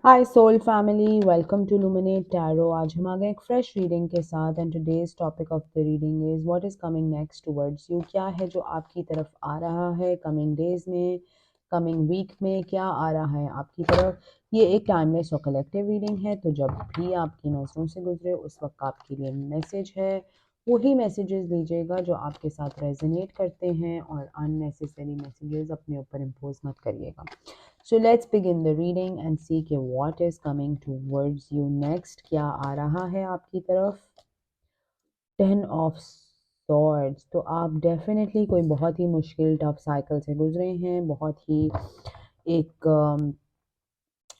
Hi soul family, welcome to Luminate tarot. आज हम आ गए एक फ्रेश रीडिंग के साथ and today's topic of the reading is what is coming next towards you. क्या है जो आपकी तरफ आ रहा है कमिंग डेज में, कमिंग वीक में, क्या आ रहा है आपकी तरफ। ये एक टाइमलेस और कलेक्टिव रीडिंग है, तो जब भी आपकी नज़रों से गुजरे उस वक्त आपके लिए मैसेज है, वही मैसेजेस लीजिएगा जो आपके साथ रेजोनेट करते हैं, और अननेसेसरी मैसेजेस अपने ऊपर इम्पोज मत करिएगा। So let's begin the reading and see कि what is coming towards you next। क्या आ रहा है आपकी तरफ। 10 of Swords। तो आप डेफिनेटली कोई बहुत ही मुश्किल टफ साइकिल से गुजरे हैं, बहुत ही एक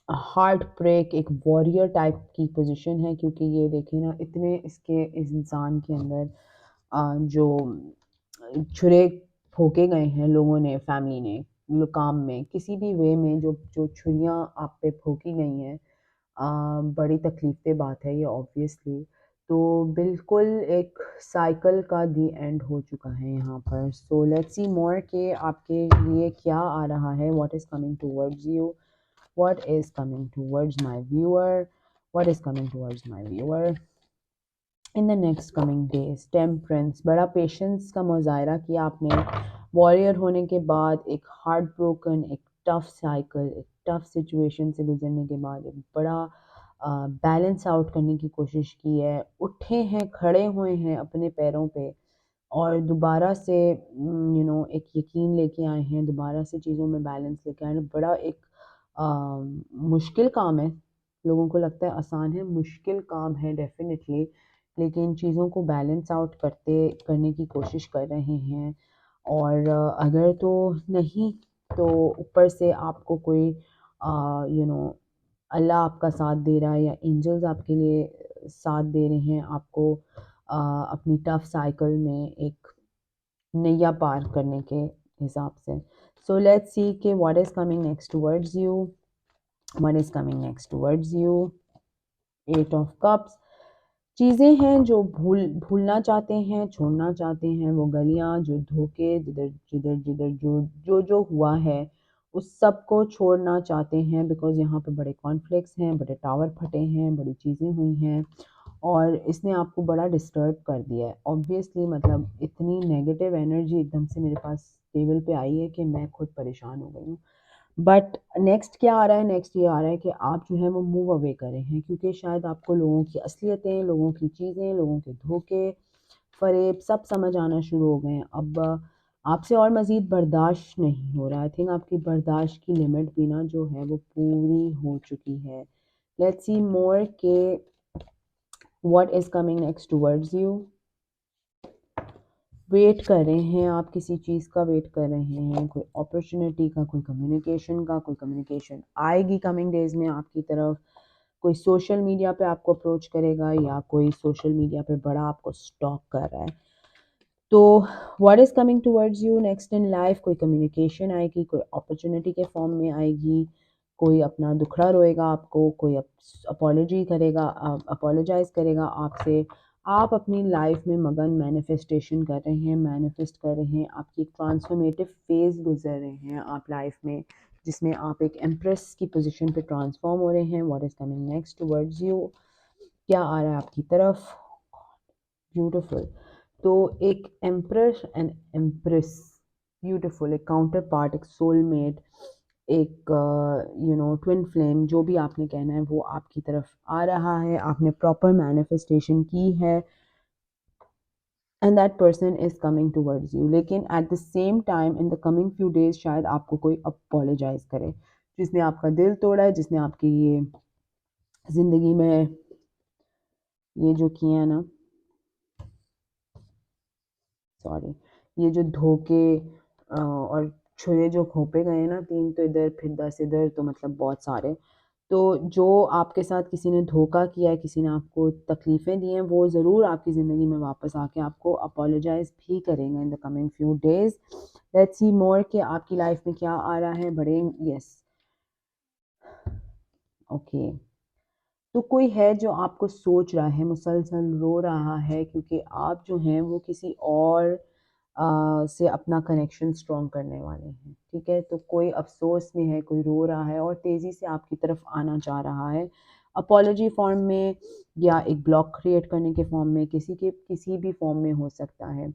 हार्ट ब्रेक, एक वॉरियर टाइप की पोजीशन है, क्योंकि ये देखें ना, इतने इसके इस इंसान के अंदर जो छुरे ठोके गए हैं लोगों ने, फैमिली ने, काम में, किसी भी वे में जो जो छुरियां आप पे ठोकी गई हैं, बड़ी तकलीफ बात है ये ऑब्वियसली। तो बिल्कुल एक साइकिल का दी एंड हो चुका है यहाँ पर। सो लेट्स सी मोर के आपके लिए क्या आ रहा है, what is coming towards you, what is coming towards my viewer, what is coming towards my viewer in the next coming days. Temperance, बड़ा पेशेंस का मुजाहरा किया आपने। वॉरियर होने के बाद एक हार्ट ब्रोकन, एक टफ साइकिल, एक टफ सिचुएशन से गुजरने के बाद एक बड़ा बैलेंस आउट करने की कोशिश की है। उठे हैं, खड़े हुए हैं अपने पैरों पे, और दोबारा से एक यकीन लेके आए हैं, दोबारा से चीज़ों में बैलेंस लेके आए हैं। बड़ा एक मुश्किल काम है, लोगों को लगता है आसान है, मुश्किल काम है डेफिनेटली, लेकिन चीज़ों को बैलेंस आउट करने की कोशिश कर रहे हैं। और अगर तो नहीं, तो ऊपर से आपको कोई यू नो अल्लाह आपका साथ दे रहा है, या एंजल्स आपके लिए साथ दे रहे हैं आपको अपनी टफ साइकिल में एक नैया पार करने के हिसाब से। सो लेट्स सी कि what is coming next towards you, what is coming next towards you. 8 of Cups। चीज़ें हैं जो भूलना चाहते हैं, छोड़ना चाहते हैं, वो गलियाँ, जो धोखे, जिधर जिधर जिधर जो हुआ है, उस सब को छोड़ना चाहते हैं, बिकॉज़ यहाँ पे बड़े कॉन्फ्लिक्ट्स हैं, बड़े टावर फटे हैं, बड़ी चीज़ें हुई हैं, और इसने आपको बड़ा डिस्टर्ब कर दिया है ऑब्वियसली। मतलब इतनी नेगेटिव एनर्जी एकदम से मेरे पास टेबल पे आई है कि मैं खुद परेशान हो गई हूँ। बट नेक्स्ट क्या आ रहा है, नेक्स्ट ये आ रहा है कि आप जो है वो मूव अवे करें हैं, क्योंकि शायद आपको लोगों की असलियतें, लोगों की चीज़ें, लोगों के धोखे, फ़रेब सब समझ आना शुरू हो गए हैं। अब आपसे और मज़ीद बर्दाश्त नहीं हो रहा। आई थिंक आपकी बर्दाश्त की लिमिट भी ना जो है वो पूरी हो चुकी है। लेट्स सी मोर के what is coming next towards you. Wait कर रहे हैं आप, किसी चीज़ का वेट कर रहे हैं, कोई अपॉर्चुनिटी का, कोई कम्युनिकेशन का। कोई कम्युनिकेशन आएगी कमिंग डेज में आपकी तरफ। कोई सोशल मीडिया पे आपको अप्रोच करेगा, या कोई सोशल मीडिया पे बड़ा आपको स्टॉक कर रहा है। तो what is coming towards you next in life, कोई कम्युनिकेशन आएगी, कोई अपॉर्चुनिटी के फॉर्म में आएगी, कोई अपना दुखड़ा रोएगा आपको, कोई अपॉलॉजी करेगा, अपोलोजाइज करेगा आपसे। आप अपनी लाइफ में मगन मैनिफेस्टेशन कर रहे हैं, मैनिफेस्ट कर रहे हैं, आपकी एक ट्रांसफॉर्मेटिव फेज़ गुजर रहे हैं आप लाइफ में, जिसमें आप एक एम्प्रेस की पोजीशन पे ट्रांसफॉर्म हो रहे हैं। What is coming next towards you, क्या आ रहा है आपकी तरफ। ब्यूटीफुल। तो एक एम्प्रेस एंड एम्प्रेस, ब्यूटीफुल, एक काउंटर पार्ट, एक सोलमेट, एक ट्विन फ्लेम, जो भी आपने कहना है वो आपकी तरफ आ रहा है। आपने प्रॉपर मैनिफेस्टेशन की है, and that person is coming towards you. लेकिन at the same time in the coming few days शायद आपको कोई अपोलोजाइज करे, जिसने आपका दिल तोड़ा है, जिसने आपकी ये ज़िंदगी में ये जो किए हैं ना, सॉरी, ये जो धोखे और छुरे जो घोंपे गए ना, 3 तो इधर फिर 10 इधर, तो मतलब बहुत सारे। तो जो आपके साथ किसी ने धोखा किया है, किसी ने आपको तकलीफ़ें दी हैं, वो ज़रूर आपकी ज़िंदगी में वापस आके आपको अपोलोजाइज़ भी करेंगे in the coming few days. Let's see more कि आपकी लाइफ में क्या आ रहा है। बड़े यस, ओके। तो कोई है जो आपको सोच रहा है, मुसलसल रो रहा है, क्योंकि आप जो हैं वो किसी और से अपना कनेक्शन स्ट्रॉन्ग करने वाले हैं, ठीक है। तो कोई अफ़सोस में है, कोई रो रहा है और तेज़ी से आपकी तरफ आना चाह रहा है, अपॉलजी फ़ॉर्म में या एक ब्लॉक क्रिएट करने के फ़ॉर्म में, किसी भी फ़ॉर्म में हो सकता है।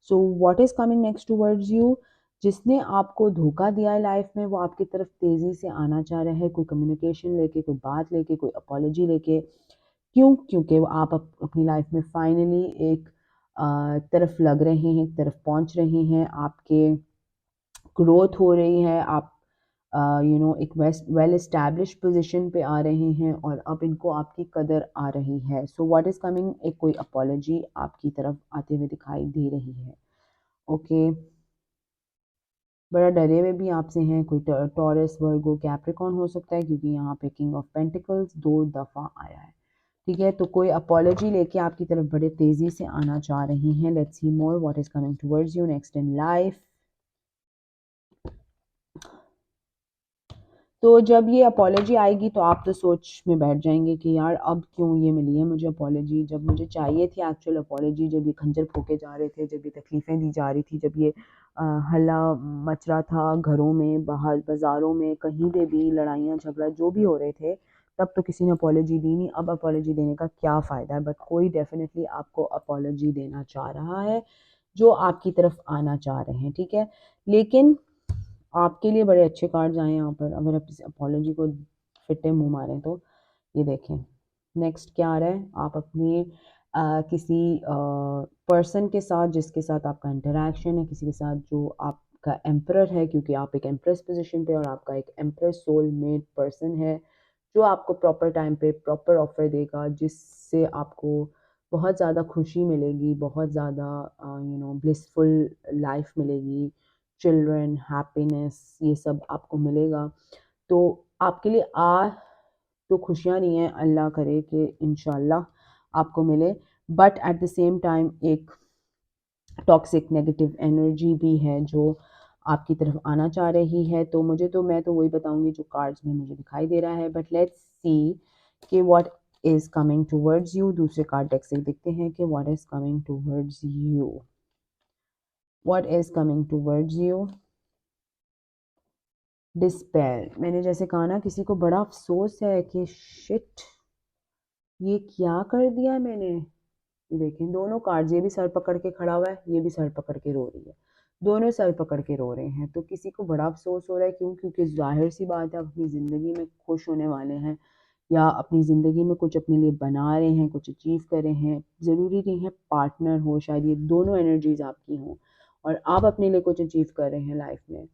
सो what is coming next towards you, जिसने आपको धोखा दिया है लाइफ में, वो आपकी तरफ तेज़ी से आना चाह रहा है, कोई कम्युनिकेशन लेके, कोई बात लेके, कोई अपॉलजी लेके। क्यों? क्योंकि वो आप अपनी लाइफ में फाइनली एक तरफ लग रहे हैं, एक तरफ पहुंच रहे हैं, आपके ग्रोथ हो रही है, आप एक वेल एस्टैब्लिश पोजीशन पे आ रहे हैं और अब इनको आपकी कदर आ रही है। सो व्हाट इज़ कमिंग, एक कोई अपॉलजी आपकी तरफ आते हुए दिखाई दे रही है। ओके, बड़ा डरे हुए भी आपसे हैं, कोई टॉरस, वर्गो, कैप्रिकॉर्न हो सकता है, क्योंकि यहाँ पे किंग ऑफ पेंटिकल्स 2 दफ़ा आया है, ठीक है। तो कोई अपॉलजी लेके आपकी तरफ बड़े तेज़ी से आना चाह रही हैं। Let's see more what is coming towards you next in life. तो जब ये अपॉलजी आएगी तो आप तो सोच में बैठ जाएंगे कि यार अब क्यों ये मिली है मुझे अपॉलजी, जब मुझे चाहिए थी एक्चुअल अपॉलजी, जब ये खंजर फूके जा रहे थे, जब ये तकलीफ़ें दी जा रही थी, जब ये हल्ला मच रहा था घरों में, बाहर बाज़ारों में, कहीं पे भी लड़ाइयाँ झगड़ा जो भी हो रहे थे, तब तो किसी ने अपॉलजी दी नहीं। अब अपॉलजी देने का क्या फ़ायदा है, बट कोई डेफिनेटली आपको अपॉलजी देना चाह रहा है, जो आपकी तरफ आना चाह रहे हैं, ठीक है। लेकिन आपके लिए बड़े अच्छे कार्ड्स आए हैं यहाँ पर, अगर आप इस अपॉलजी को फिटे मुंह मारें तो। ये देखें नेक्स्ट क्या आ रहा है, आप अपने किसी पर्सन के साथ, जिसके साथ आपका इंटरेक्शन है, किसी के साथ जो आपका एम्परर है, क्योंकि आप एक एम्प्रेस पोजीशन पे, और आपका एक एम्प्रेस सोलमेट पर्सन है, जो आपको प्रॉपर टाइम पे प्रॉपर ऑफर देगा, जिससे आपको बहुत ज़्यादा खुशी मिलेगी, बहुत ज़्यादा ब्लिसफुल लाइफ मिलेगी, चिल्ड्रन, हैप्पीनेस, ये सब आपको मिलेगा। तो आपके लिए तो खुशियाँ नहीं हैं, अल्लाह करे कि इंशाल्लाह आपको मिले, but at the same time एक टॉक्सिक नेगेटिव एनर्जी भी है जो आपकी तरफ आना चाह रही है। तो मैं तो वही बताऊंगी जो कार्ड्स में मुझे दिखाई दे रहा है, बट लेट्स सी कि what is coming towards you. दूसरे कार्ड डेक से देखते हैं कि what is coming towards you, what is coming towards you. Despair, मैंने जैसे कहा ना, किसी को बड़ा अफसोस है कि शिट, ये क्या कर दिया मैंने। ये देखें दोनों कार्ड्स, ये भी सर पकड़ के खड़ा हुआ है, ये भी सर पकड़ के रो रही है, दोनों सर पकड़ के रो रहे हैं। तो किसी को बड़ा अफसोस हो रहा है, क्यों? क्योंकि जाहिर सी बात है, अपनी ज़िंदगी में खुश होने वाले हैं, या अपनी ज़िंदगी में कुछ अपने लिए बना रहे हैं, कुछ अचीव कर रहे हैं। ज़रूरी नहीं है पार्टनर हो, शायद ये दोनों एनर्जीज आपकी हों, और आप अपने लिए कुछ अचीव कर रहे हैं लाइफ में।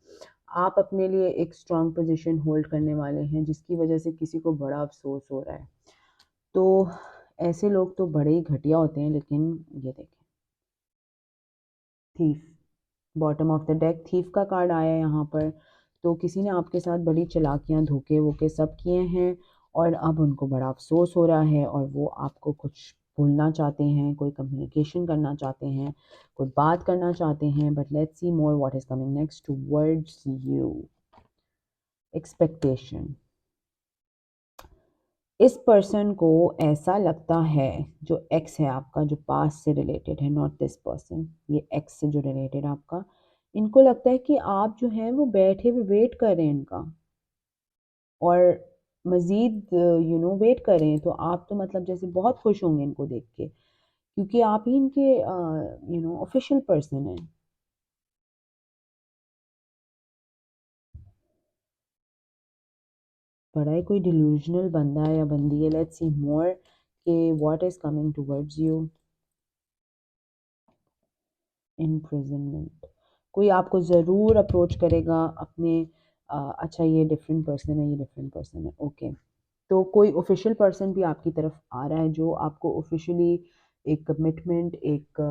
आप अपने लिए एक स्ट्रॉन्ग पोजीशन होल्ड करने वाले हैं, जिसकी वजह से किसी को बड़ा अफसोस हो रहा है। तो ऐसे लोग तो बड़े ही घटिया होते हैं। लेकिन ये देखें, thief, bottom of the deck thief का कार्ड आया है यहाँ पर। तो किसी ने आपके साथ बड़ी चालाकियाँ, धोखे वोके सब किए हैं, और अब उनको बड़ा अफसोस हो रहा है, और वो आपको कुछ बोलना चाहते हैं, कोई कम्युनिकेशन करना चाहते हैं, कोई बात करना चाहते हैं। But let's see more what is coming next towards you. Expectation, इस पर्सन को ऐसा लगता है, जो एक्स है आपका, जो पास से रिलेटेड है, नॉट दिस पर्सन, ये एक्स से जो रिलेटेड आपका, इनको लगता है कि आप जो हैं वो बैठे हुए वेट कर रहे हैं इनका, और मज़ीद वेट कर रहे हैं। तो आप तो मतलब जैसे बहुत खुश होंगे इनको देख के, क्योंकि आप ही इनके ऑफिशियल पर्सन हैं। बड़ा ही कोई डिल्यूजनल बंदा है या बंदी है। लेट्स सी मोर कि what is coming towards you. Imprisonment, कोई आपको ज़रूर अप्रोच करेगा अपने अच्छा ये डिफरेंट पर्सन है, ये डिफरेंट पर्सन है, ओके। तो कोई ऑफिशियल पर्सन भी आपकी तरफ आ रहा है, जो आपको ऑफिशियली एक कमिटमेंट, एक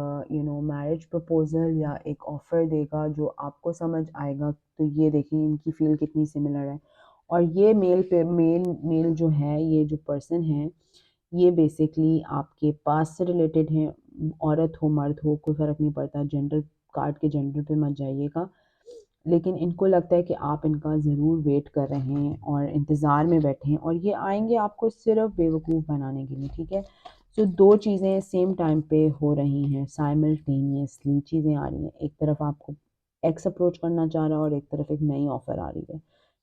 मैरिज प्रपोजल या एक ऑफ़र देगा, जो आपको समझ आएगा। तो ये देखिए इनकी फील कितनी सिमिलर है। और ये मेल जो है, ये जो पर्सन है, ये बेसिकली आपके पास से रिलेटेड हैं। औरत हो मर्द हो, कोई फ़र्क नहीं पड़ता, जेंडर कार्ड के जेंडर पे मत जाइएगा। लेकिन इनको लगता है कि आप इनका ज़रूर वेट कर रहे हैं और इंतज़ार में बैठे हैं, और ये आएंगे आपको सिर्फ बेवकूफ़ बनाने के लिए, ठीक है। सो 2 चीज़ें सेम टाइम पे हो रही हैं, साइमल्टेनियसली चीज़ें आ रही हैं। एक तरफ आपको एक्स अप्रोच करना चाह रहा है और एक तरफ एक नई ऑफ़र आ रही है।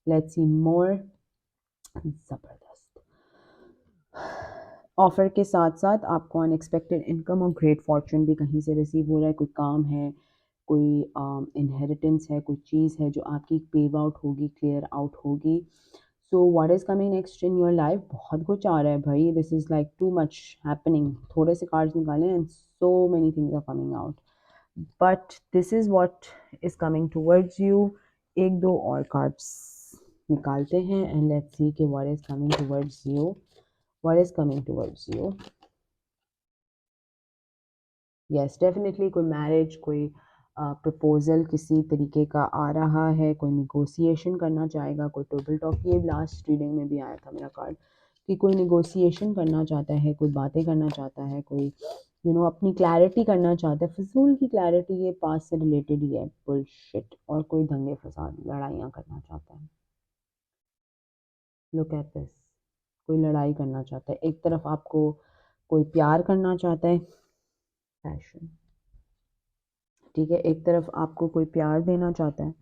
लेट्स सी मोर। ज़बरदस्त। ऑफ़र के साथ-साथ आपको अनएक्सपेक्टेड इनकम और ग्रेट फॉर्च्यून भी कहीं से रिसीव हो रहा है। कोई काम है, कोई इनहेरिटेंस है, कोई चीज़ है जो आपकी पेव आउट होगी, क्लियर आउट होगी। So what is coming next in your life? बहुत कुछ आ रहा है भाई, this is like too much happening. थोड़े से कार्ड्स निकाले and so many things are coming out. But this is what is coming towards you. 1-2 और कार्ड्स निकालते हैं एंड लेट्स सी कि what is coming towards you, what is coming towards you. Yes, definitely कोई marriage, कोई proposal किसी तरीके का आ रहा है, कोई नेगोशिएशन करना चाहेगा, कोई टेबल टॉक। ये लास्ट रीडिंग में भी आया था मेरा कार्ड कि कोई नेगोशिएशन करना चाहता है, कोई बातें करना चाहता है, कोई अपनी क्लैरिटी करना चाहता है। फ़िज़ूल की क्लैरिटी, ये पास्ट से रिलेटेड ही है, बुलशिट। और कोई दंगे-फ़साद, लड़ाइयाँ करना चाहता है। लुक एट दिस, कोई लड़ाई करना चाहता है। एक तरफ आपको कोई प्यार करना चाहता है, पैशन, ठीक है? एक तरफ आपको कोई प्यार देना चाहता है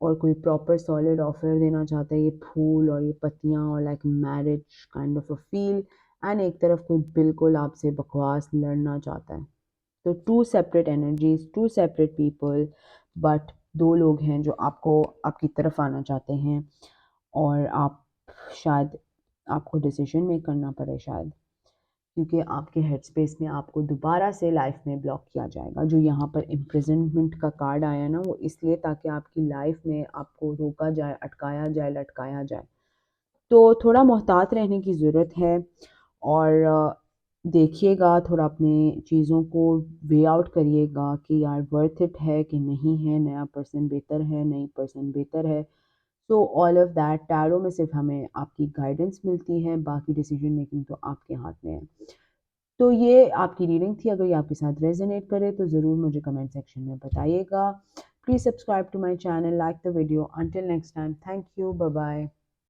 और कोई प्रॉपर सॉलिड ऑफर देना चाहता है, ये फूल और ये पत्तियाँ और like marriage kind of a feel. And एक तरफ कोई बिल्कुल आपसे बकवास लड़ना चाहता है। तो 2 separate energies, 2 separate people, but 2 लोग हैं जो आपको आपकी तरफ आना चाहते हैं। और आप शायद, आपको डिसीजन मेक करना पड़े शायद, क्योंकि आपके हेड स्पेस में आपको दोबारा से लाइफ में ब्लॉक किया जाएगा। जो यहाँ पर इम्प्रिजनमेंट का कार्ड आया ना, वो इसलिए ताकि आपकी लाइफ में आपको रोका जाए, अटकाया जाए, लटकाया जाए। तो थोड़ा मोहतात रहने की ज़रूरत है। और देखिएगा, थोड़ा अपने चीज़ों को वे आउट करिएगा कि यार वर्थ इट है कि नहीं है, नया पर्सन बेहतर है, नई पर्सन बेहतर है। So all of that tarot में सिर्फ हमें आपकी गाइडेंस मिलती है, बाकी डिसीजन मेकिंग तो आपके हाथ में है। तो ये आपकी रीडिंग थी। अगर ये आपके साथ रेजोनेट करे तो ज़रूर मुझे कमेंट सेक्शन में बताइएगा। Please subscribe to my channel, like the video. Until next time, thank you, bye bye.